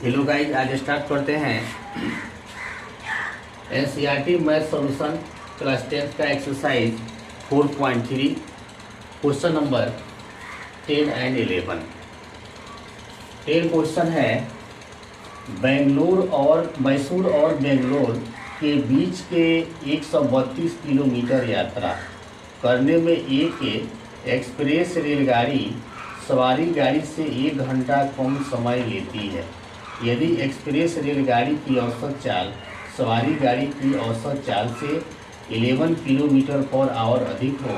Hello guys, आज start करते हैं एनसीईआरटी मैथ सॉल्यूशन क्लास 10 का exercise 4.3 question number 10 and 11। 10 question है, मैसूर और बेंगलोर के बीच के 132 किलोमीटर यात्रा करने में एक एक्सप्रेस रेलगाड़ी सवारी गाड़ी से 1 घंटा कम समय लेती है। यदि एक्सप्रेस रेलगाड़ी की औसत चाल सवारी गाड़ी की औसत चाल से 11 किलोमीटर पर आवर अधिक हो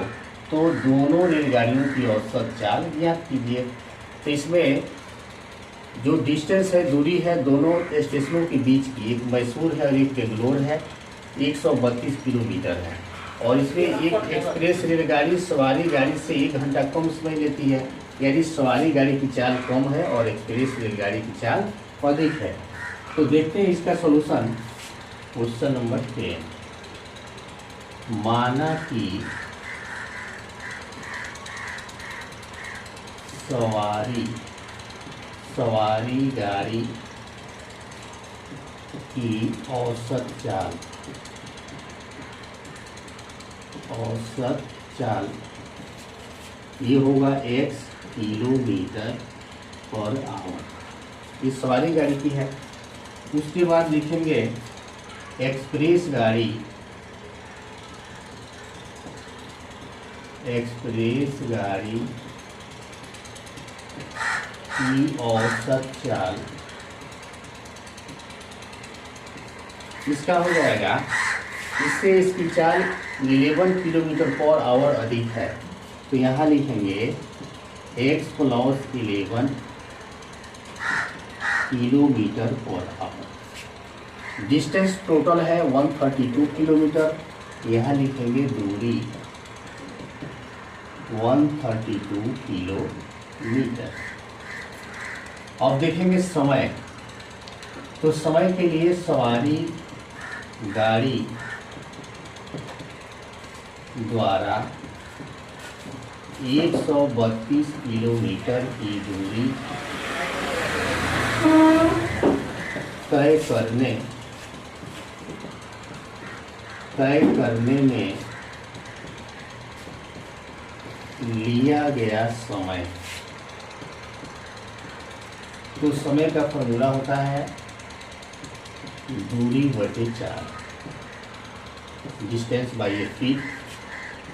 तो दोनों रेलगाड़ियों की औसत चाल ज्ञात कीजिए। तो इसमें जो डिस्टेंस है, दूरी है दोनों स्टेशनों के बीच की, एक मैसूर है और एक बेंगलोर है, 132 किलोमीटर है। और इसमें एक एक्सप्रेस रेलगाड़ी सवारी गाड़ी से 1 घंटा कम समय लेती है, यानी सवारी गाड़ी की चाल कम है और एक्सप्रेस रेलगाड़ी की चाल अधिक है। तो देखते हैं इसका सॉल्यूशन। क्वेश्चन नंबर 10, माना कि सवारी गाड़ी की औसत चाल ये होगा x किलोमीटर पर आवर, ये सवारी गाड़ी की है। उसके बाद लिखेंगे एक्सप्रेस गाड़ी की औसत चाल, इसका हो जाएगा, इससे इसकी चाल 11 किलोमीटर पर आवर अधिक है। तो यहाँ लिखेंगे x plus 11 kilometre per hour. Distance total है 132 किलोमीटर, यहाँ लिखेंगे दूरी 132 किलोमीटर। अब देखेंगे समय, तो समय के लिए सवारी गाड़ी द्वारा 132 किलोमीटर की दूरी तय करने में लिया गया समय। तो समय का फॉर्मूला होता है दूरी बटे चाल, डिस्टेंस बाई फीट।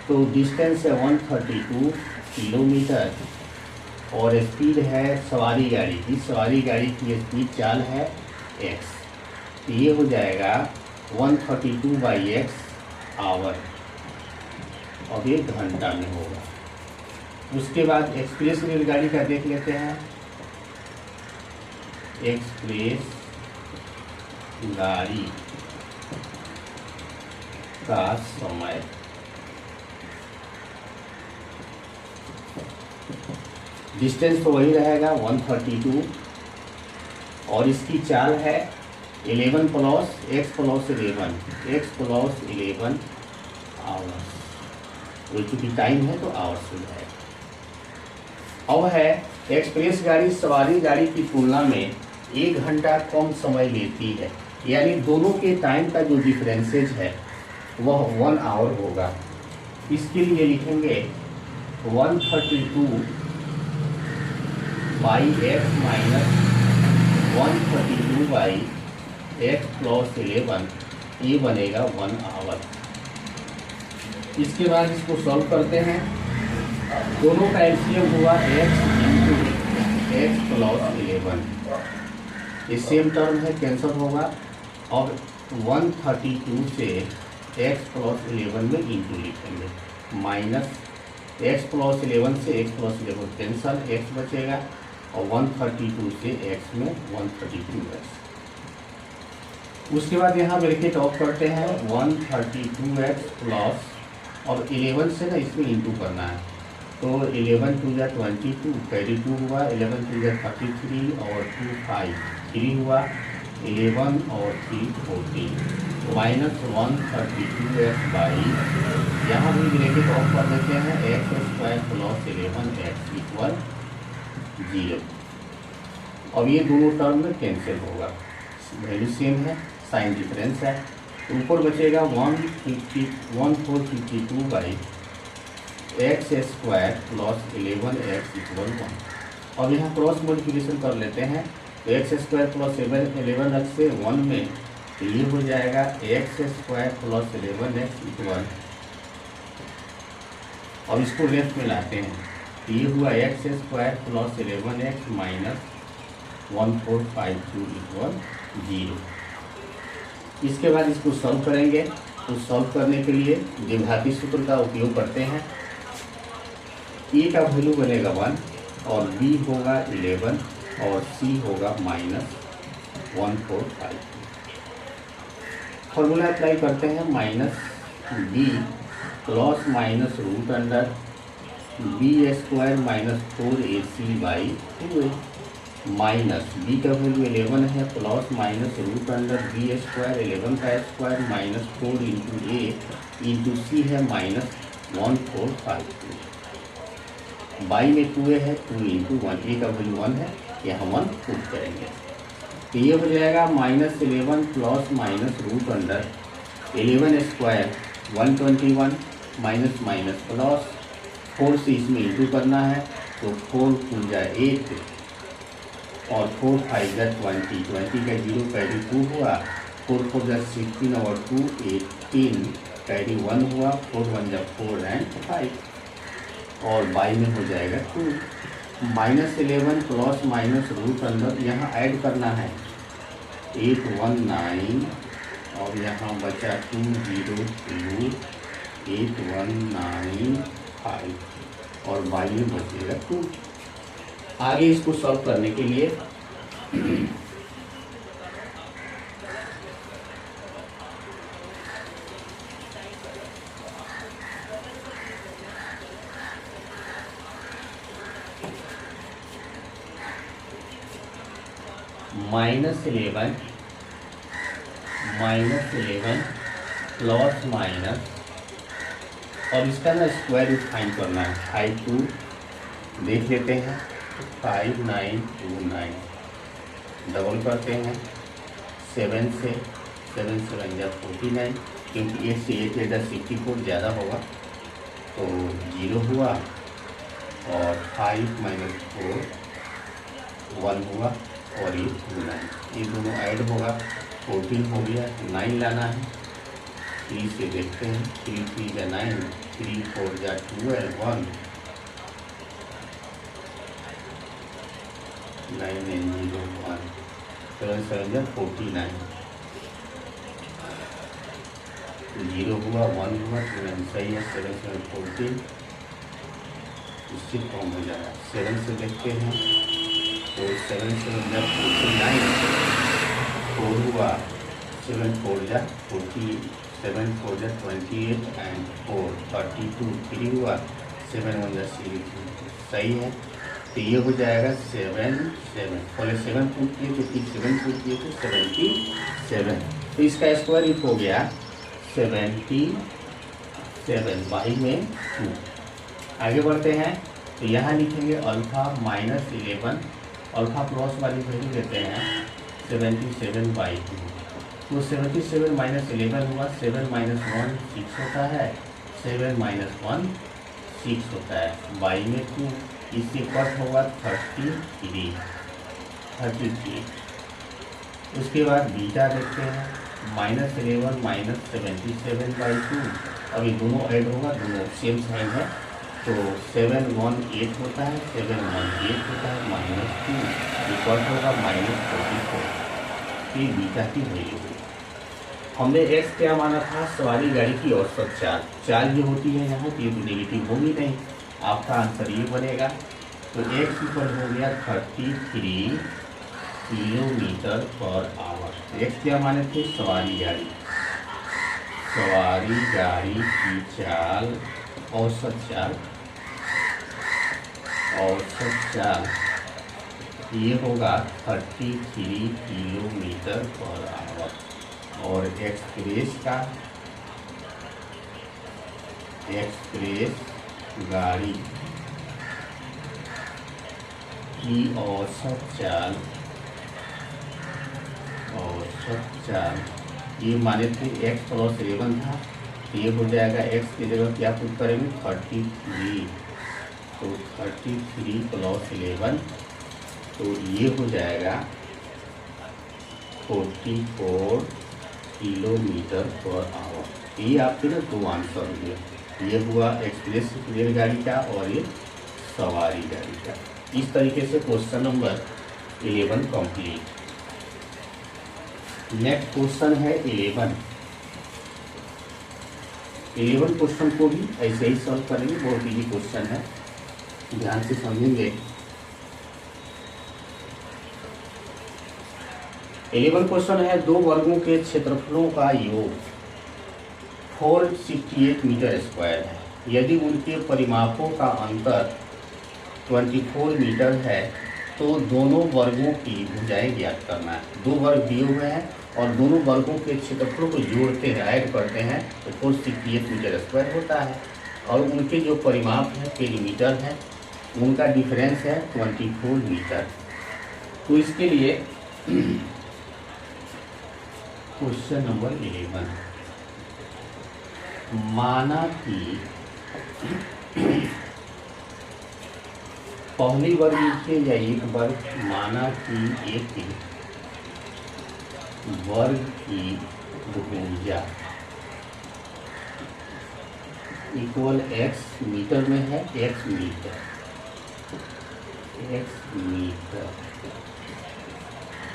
तो डिस्टेंस है 132 किलोमीटर और स्पीड है सवारी गाड़ी की, स्पीड चाल है x। तो ये हो जाएगा 132 बाई x आवर, अब ये घंटा में होगा। उसके बाद एक्सप्रेस रेलगाड़ी का देख लेते हैं। एक्सप्रेस गाड़ी का समय डिस्टेंस तो वही रहेगा 132 और इसकी चाल है 11 प्लस x प्लस 11 आवर्स। वो चूँकि टाइम है तो आवर्स हो जाएगा। अब है एक्सप्रेस गाड़ी सवारी गाड़ी की तुलना में 1 घंटा कम समय लेती है, यानी दोनों के टाइम का जो डिफरेंसेज है वह 1 आवर होगा। इसके लिए लिखेंगे 132 by x minus 132 by x plus 11, ये बनेगा 1 आवर। इसके बाद इसको सॉल्व करते हैं। दोनों का एलसीएम हुआ x प्लस 11, ये सेम टर्म है, कैंसल होगा। और 132 से x प्लस 11 में इंटू लिखेंगे, माइनस x प्लस 11 से x प्लस 11 कैंसल, x बचेगा और 132 से x में 132x। उसके बाद यहाँ ब्रैकेट ऑफ करते हैं 132x प्लस, और 11 से ना इसमें इंटू करना है, तो 11 2 22 कैरी 2 हुआ, 11 2 33 और 2 5 3 हुआ, 11 और 3 14, माइनस 132x बाई, यहाँ भी ब्रैकेट ऑफ कर देते हैं, x² प्लस 11x इक्वल 0। अब ये दोनों टर्म में कैंसिल होगा, वैल्यू सेम है, साइन डिफरेंस है। ऊपर बचेगा 1452 by x square plus 11x equal 1। अब यहाँ क्रॉस मल्टीप्लिकेशन कर लेते हैं, तो एक्स स्क्वायर प्लस 11x से 1 में, तो ये हो जाएगा x square plus 11x equal. अब इसको लेफ्ट में लाते हैं, तो ये हुआ x square plus 11x minus 1452 equal 0। इसके बाद इसको सॉल्व करेंगे, तो सॉल्व करने के लिए द्विघाती सूत्र का उपयोग करते हैं। ए का वैल्यू बनेगा 1 और बी होगा 11 और सी होगा माइनस 1452। फॉर्मूला अप्लाई करते हैं, minus B plus minus root under B square minus 4ac by 2a minus B का वैल्यू 11 है plus minus root under B square 11 का square minus 4 into A into C है minus 1452। By में 2a है, 2 into 1, ए का value 1 है, यहाँ 1 put करेंगे, तो ये हो जाएगा minus 11 plus minus root under 11 square 121 minus minus plus 4 से इसमें इंटू करना है, तो 4 2 जा 8 और 4 5 जा 20, 20 का 0 कैरी 2 हुआ, 4 4 जा 16 और 2 18 कैरी 1 हुआ, 4 1 जा 4 एंड 5 और बाई में हो जाएगा 2। Minus 11 plus minus root under यहाँ ऐड करना है 819 और यहाँ बचा 202 8195 और बाई में बचेगा 2। आगे इसको सॉल्व करने के लिए -11 प्लस माइनस, और इसका ना स्क्वायर रूट फाइंड करना है, 52 देख लेते हैं, 5929 डबल करते हैं 7 से, 7 7 जा 49, क्योंकि 8 से 8 जा 64 ज़्यादा होगा, तो 0 हुआ और 5 माइनस 4 1 हुआ और ये 9, ये दोनों ऐड होगा, 14 हो गया, 9 लाना है, 3 से देखते हैं, 3 3 जा 9, 3 4 जा 12 1 9 9 0 1 7 7 जा 49, 0 हुआ 1 हुआ, 2 सही है, 7 7 14 इससे कम हो जाएगा। 7 से देखते हैं, तो 7 7 जा 49 4 हुआ, 7 4 जा 40, 7 4 जा 28 एंड 4 32 3 हुआ, 7 1 जा 6 सही है, तो ये हो जाएगा 7 7, पहले 7 पुट किए तो फिर 7 पुट किए तो 77, तो इसका स्क्वायर रूट हो गया 77 बाई में 2। आगे बढ़ते हैं, तो यहाँ लिखेंगे अल्फा -11, अल्फा प्लस वाली वैल्यू लेते हैं 77 बाई 2, तो 77 माइनस 11 हुआ, 7 माइनस 1 6 होता है, 7 माइनस 1 6 होता है, बाई में 2, इससे कट होगा 33। उसके बाद बीटा देखते हैं, -11 माइनस 77 बाई 2, अब ये दोनों ऐड होगा, दोनों सेम साइन है, तो 7 1 8 होता है, 7 1 8 होता है, -2 इक्वल होगा -44, ये बीटा की वैल्यू है। हमने x क्या माना था, सवारी गाड़ी की औसत चाल जो होती है यहाँ की, तो नेगेटिव होगी नहीं, आपका आंसर ये बनेगा, तो x इक्वल हो गया 33 किलोमीटर पर आवर। x क्या माने थे, सवारी गाड़ी की चाल, औसत चाल ये होगा 33 किलोमीटर पर आवर, और एक्सप्रेस गाड़ी की औसत चाल 4, ये माने थे x प्लस 11 था, तो ये हो जाएगा x की जगह क्या पुट करेंगे 33, तो 33 प्लस 11, तो ये हो जाएगा 44 किलोमीटर पर आवर। ये आपके ना दो आंसर हुए, ये हुआ एक्सप्रेस रेलगाड़ी का और ये सवारी गाड़ी का। इस तरीके से question number 11 complete. Next question है 11 क्वेश्चन को भी ऐसे ही सॉल्व करेंगे, बहुत इजी क्वेश्चन है, ध्यान से समझेंगे। 11 क्वेश्चन है, दो वर्गों के क्षेत्रफलों का योग 468 मीटर स्क्वायर है। यदि उनके परिमापों का अंतर 24 मीटर है तो दोनों वर्गों की भुजाएं ज्ञात करना है। दो वर्ग दिए हुए हैं और दोनों वर्गों के क्षेत्रफलों को जोड़ते हैं, ऐड करते हैं तो 468 मीटर स्क्वायर होता है। और उनके जो परिमाप है पेरीमीटर है, उनका डिफरेंस है 24 मीटर। तो इसके लिए क्वेश्चन नंबर 11, माना कि पहली वर्ग लिखिए या एक वर्ग, माना कि एक वर्ग की भुजा इक्वल x मीटर में है, x मीटर,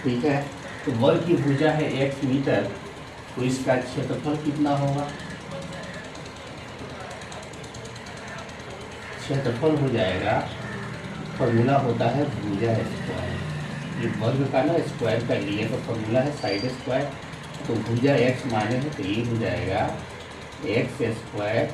ठीक है। तो वर्ग की भुजा है x मीटर, तो इसका क्षेत्रफल कितना होगा, क्षेत्रफल हो जाएगा, फॉर्मूला होता है भुजा स्क्वायर। ये वर्ग का ना स्क्वायर का लिए तो फॉर्मूला है साइड स्क्वायर, तो भुजा x माने है तो ये हो जाएगा x स्क्वायर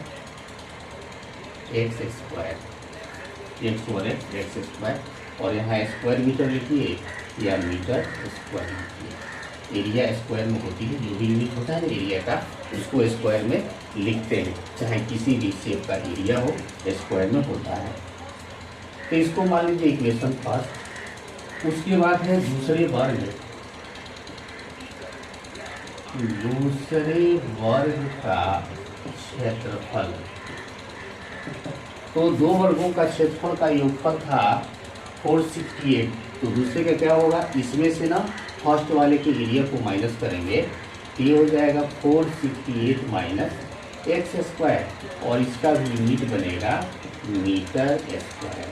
और यहाँ स्क्वायर मीटर लिखिए या मीटर स्क्वायर लिखिए। एरिया स्क्वायर में होती है, जो भी यूनिट होता है ना एरिया का, उसको स्क्वायर में लिखते हैं, चाहे किसी भी शेप का एरिया हो स्क्वायर में होता है। तो इसको मान लीजिए इक्वेशन फर्स्ट। उसके बाद है दूसरे वर्ग का क्षेत्रफल। तो दो वर्गों का क्षेत्रफल का योगफल था 468, तो दूसरे का क्या होगा, इसमें से ना फर्स्ट वाले के एरिया को माइनस करेंगे, ये हो जाएगा 468 माइनस एक्स स्क्वायर, और इसका भी यूनिट बनेगा मीटर स्क्वायर।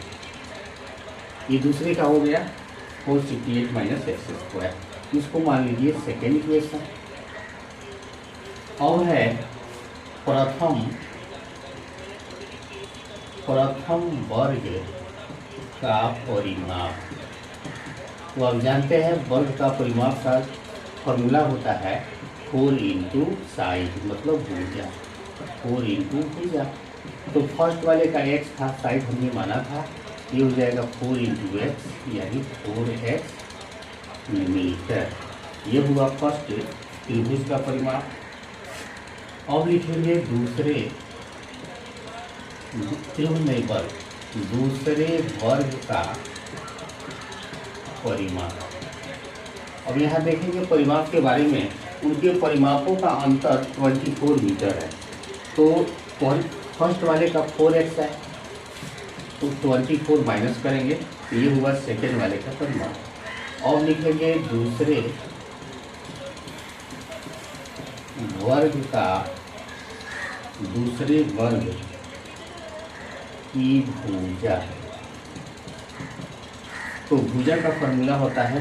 ये दूसरे का हो गया 468 माइनस एक्स स्क्वायर। इसको मान लीजिए सेकेंड इक्वेशन। और है प्रथम वर्ग का परिमाप। तो आप जानते हैं वर्ग का परिमाप का फॉर्मूला होता है 4 इंटू साइड, मतलब भुजा, 4 इंटू भुजा। तो फर्स्ट वाले का x था, साइड हमने माना था, ये हो जाएगा 4 इंटू एक्स यानी 4x मीटर। ये हुआ फर्स्ट त्रिभुज का परिमाप। अब लिखेंगे दूसरे वर्ग का परिमाप। अब यहाँ देखेंगे परिमाप के बारे में, उनके परिमापों का अंतर 24 मीटर है। तो फर्स्ट वाले का 4x है, तो 24 माइनस करेंगे, तो ये हुआ सेकेंड वाले का परिमाप। और लिखेंगे दूसरे वर्ग की भुजा। तो भुजा का फॉर्मूला होता है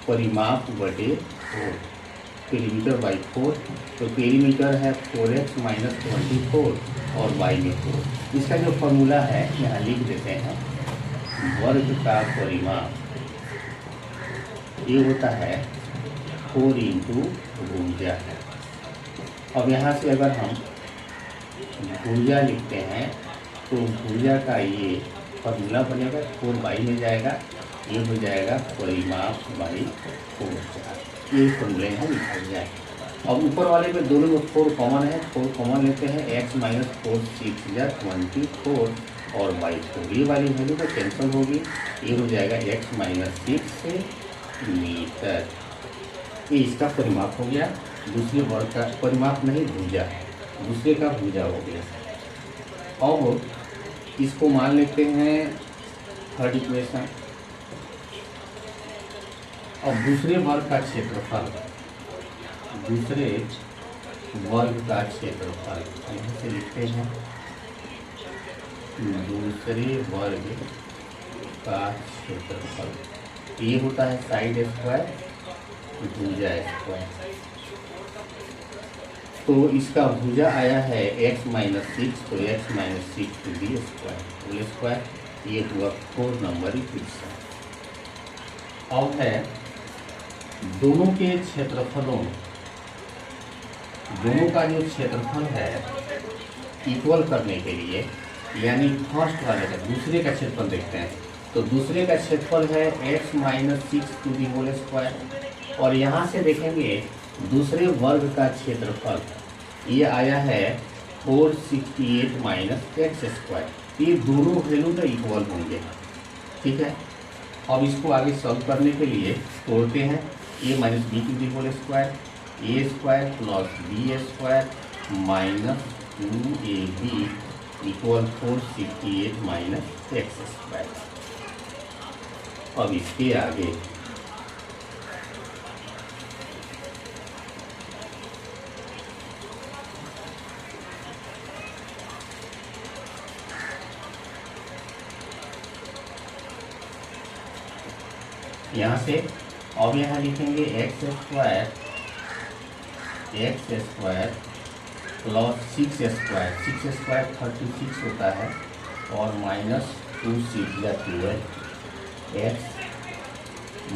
परिमाप बटे 4, पेरीमीटर बाई 4। तो पेरीमीटर है 4x माइनस 24 और y में 4। इसका जो फॉर्मूला है यहाँ लिख देते हैं, वर्ग का परिमाप ये होता है 4 इंटू भुजा है। अब यहाँ से अगर हम भुजा लिखते हैं तो भुजा का ये फॉर्मूला बनेगा 4 में जाएगा, ये हो जाएगा परिमाप बाई 4। ये फॉर्मूले यहाँ लिखा जाए। अब ऊपर वाले में दोनों में 4 कॉमन है, 4 कॉमन लेते हैं, x माइनस 4 6 या 24 और बाई 4। ये वाली वैल्यू तो कैंसिल होगी, ये हो जाएगा x माइनस 6 से मीटर। ये इसका परिमाप हो गया। दूसरे वर्ग का परिमाप नहीं, भुजा, दूसरे का भुजा हो गया। अब इसको मान लेते हैं थर्ड इक्वेशन। अब दूसरे वर्ग का क्षेत्रफल, दूसरे वर्ग का क्षेत्रफल यहाँ से लिखते हैं, दूसरे वर्ग का क्षेत्रफल ये होता है साइड स्क्वायर भुजा स्क्वायर। तो इसका भुजा आया है x - 6, तो x - 6 to be square whole square. ये हुआ 4 नंबर इक्वेशन। अब है दोनों के क्षेत्रफलों, दोनों का जो क्षेत्रफल है इक्वल करने के लिए, यानी फर्स्ट वाले का दूसरे का क्षेत्रफल देखते हैं। तो दूसरे का क्षेत्रफल है x - 6 to the whole square, और यहाँ से देखेंगे दूसरे वर्ग का क्षेत्रफल ये आया है 468 - x स्क्वायर। ये दोनों वैल्यू तो इक्वल होंगे, ठीक है। अब इसको आगे सॉल्व करने के लिए तोड़ते हैं, a - b to the whole square, a square plus b square minus 2ab equal 468 - x square. अब इसके आगे यहाँ से अब यहाँ लिखेंगे x square plus 6 square, 6 square 36 होता है, और माइनस 2 6 या 12 x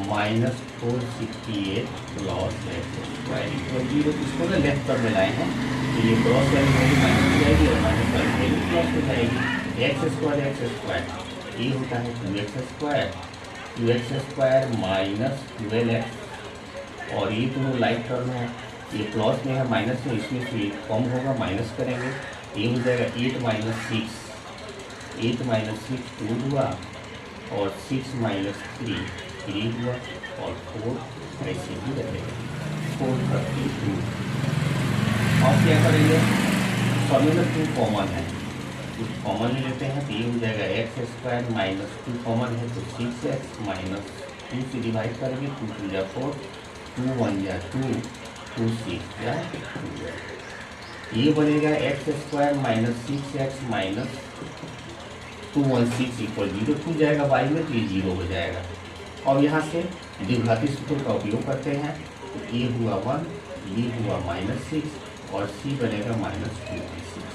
minus 468 plus x square equal 0। इसको ना लेफ्ट पर में लाए हैं, तो ये क्रॉस वैल्यू होगी माइनस हो जाएगी, और माइनस वैल्यू प्लस हो जाएगी। x स्क्वायर ये होता है 2x square, 2x square minus 12x, और ये दोनों लाइक टर्म है, ये प्लस में है माइनस में, इसमें से कम होगा माइनस करेंगे, ये हो जाएगा 8 - 6, 8 - 6 2 हुआ, और 6 - 3 3 हुआ, और 4 ऐसे ही रहेगा 432। अब क्या करेंगे, सभी में 2 कॉमन है, कुछ कॉमन ले लेते हैं, तो ये हो जाएगा x स्क्वायर माइनस 2 कॉमन है, तो 6x माइनस 2 से डिवाइड करेंगे, 2 2 या 4, 2 1 या 2, 2 6 या 2। ये बनेगा x square minus 6x minus 216 equal 0, टू जाएगा y में, तो ये 0 हो जाएगा। और यहाँ से द्विघाती सूत्र का उपयोग करते हैं, तो a हुआ 1, b हुआ -6, और c बनेगा -2/6।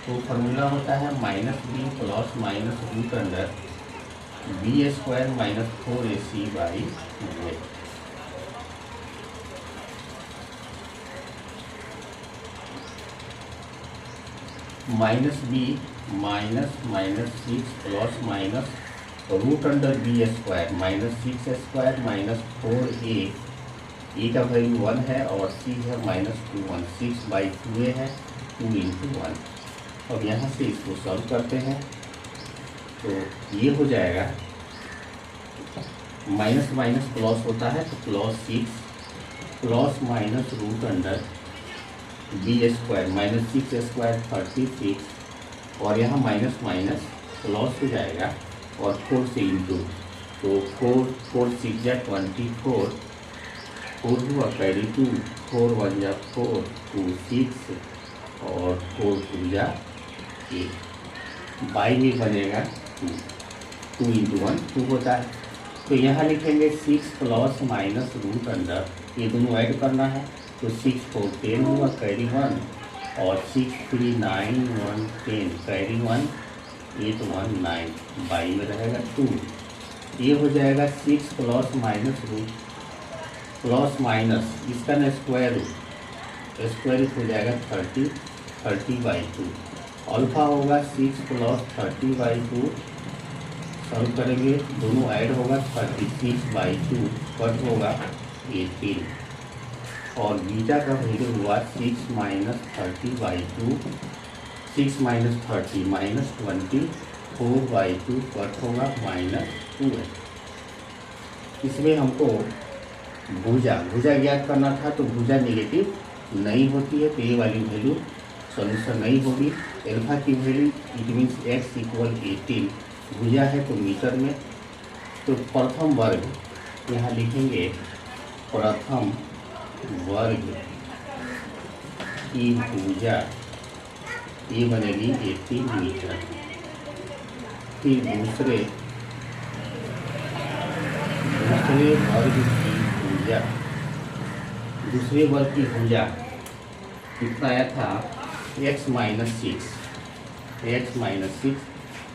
तो फॉर्मूला होता है -b plus minus root under b square minus 4ac by वे। -b -6 plus minus root under B square -6 square minus 4a, A का वैल्यू 1 है, और c है -216 बाई 2a है, 2 × 1। अब यहाँ से इसको सॉल्व करते हैं, तो ये हो जाएगा माइनस माइनस प्लस होता है, तो +6 plus minus root under B square -6 square 36, और यहाँ माइनस माइनस प्लस हो जाएगा, और 4 से इंटू, तो 4 6 या 24, 4 हुआ कैरी 2, 4 1 या 4, 2 6, और 4 2 या 8, बाई में बनेगा 2 × 1 2 होता है। तो यहाँ लिखेंगे 6 प्लस माइनस रूट अंडर, ये दोनों ऐड करना है, तो 6 4 10 हुआ कैरी 1, और 6 3 9 1 10 कैरी 1 8 1 9, बाई में रहेगा 2। ये हो जाएगा 6 plus minus root plus minus इसका ना स्क्वायर रूट हो जाएगा 30/2। अल्फा होगा 6 प्लस 30/2, सॉल्व करेंगे, दोनों ऐड होगा 36/2, कट होगा 18, और बीटा का वैल्यू हुआ 6 - 30/2, 6 - 30 -20, 4/2 कट होगा -2 है। इसमें हमको भुजा ज्ञात करना था, तो भुजा नेगेटिव नहीं होती है, तो ये वाली वैल्यू सॉल्यूशन नहीं होगी। एल्फा की value it means x equal 18, भुजा है तो मीटर में। तो प्रथम वर्ग यहाँ लिखेंगे, प्रथम वर्ग की भुजा ये बनेगी 18 मीटर। फिर दूसरे वर्ग की भुजा कितना आया था, x माइनस 6,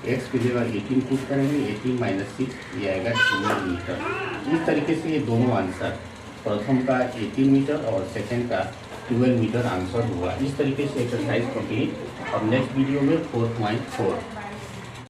x की जगह 18 पुट करेंगे, 18 माइनस 6 ये आएगा 12 मीटर। इस तरीके से ये दोनों आंसर, प्रथम का 18 मीटर और सेकंड का 12 मीटर आंसर हुआ। इस तरीके से एक्सरसाइज कंप्लीट। और नेक्स्ट वीडियो में 4.4